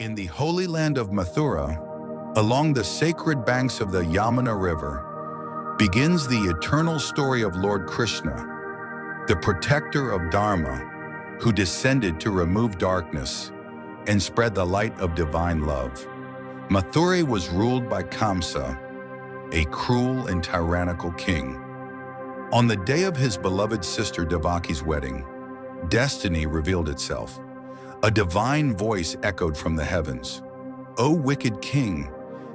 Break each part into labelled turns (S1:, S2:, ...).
S1: In the holy land of Mathura, along the sacred banks of the Yamuna River, begins the eternal story of Lord Krishna, the protector of Dharma, who descended to remove darkness and spread the light of divine love. Mathura was ruled by Kamsa, a cruel and tyrannical king. On the day of his beloved sister Devaki's wedding, destiny revealed itself. A divine voice echoed from the heavens. "O wicked king,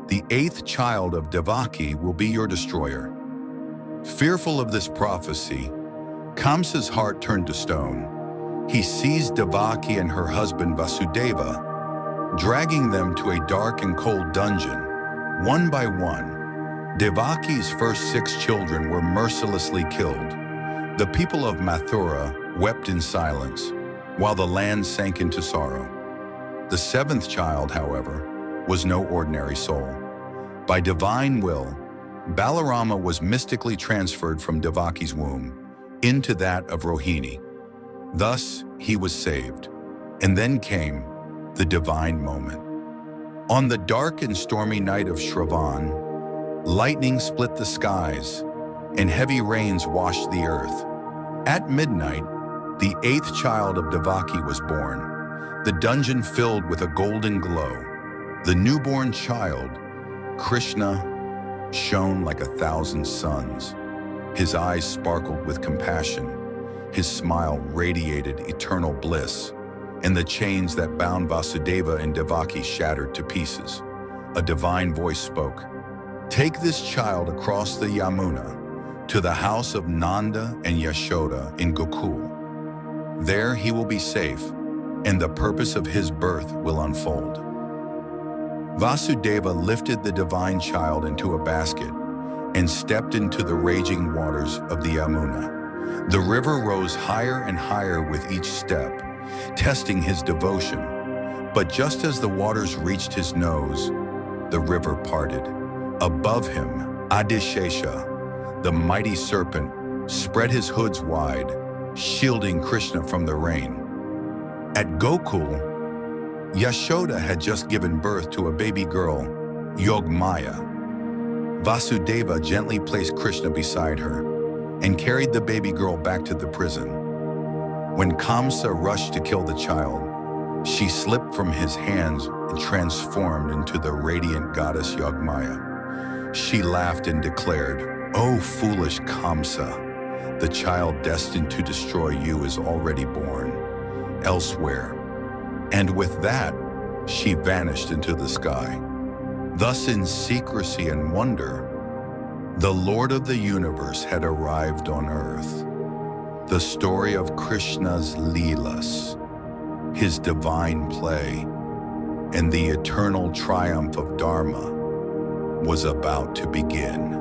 S1: the 8th child of Devaki will be your destroyer." Fearful of this prophecy, Kamsa's heart turned to stone. He seized Devaki and her husband Vasudeva, dragging them to a dark and cold dungeon. One by one, Devaki's first 6 children were mercilessly killed. The people of Mathura wept in silence, while the land sank into sorrow. The 7th child, however, was no ordinary soul. By divine will, Balarama was mystically transferred from Devaki's womb into that of Rohini. Thus, he was saved. And then came the divine moment. On the dark and stormy night of Shravan, lightning split the skies, and heavy rains washed the earth. At midnight, the 8th child of Devaki was born, the dungeon filled with a golden glow. The newborn child, Krishna, shone like 1,000 suns. His eyes sparkled with compassion. His smile radiated eternal bliss, and the chains that bound Vasudeva and Devaki shattered to pieces. A divine voice spoke, "Take this child across the Yamuna to the house of Nanda and Yashoda in Gokul. There he will be safe, and the purpose of his birth will unfold." Vasudeva lifted the divine child into a basket and stepped into the raging waters of the Yamuna. The river rose higher and higher with each step, testing his devotion. But just as the waters reached his nose, the river parted. Above him, Adishesha, the mighty serpent, spread his hoods wide, shielding Krishna from the rain. At Gokul, Yashoda had just given birth to a baby girl, Yogmaya. Vasudeva gently placed Krishna beside her and carried the baby girl back to the prison. When Kamsa rushed to kill the child, she slipped from his hands and transformed into the radiant goddess Yogmaya. She laughed and declared, "O foolish Kamsa, the child destined to destroy you is already born elsewhere." And with that, she vanished into the sky. Thus, in secrecy and wonder, the Lord of the universe had arrived on earth. The story of Krishna's Leelas, his divine play, and the eternal triumph of Dharma was about to begin.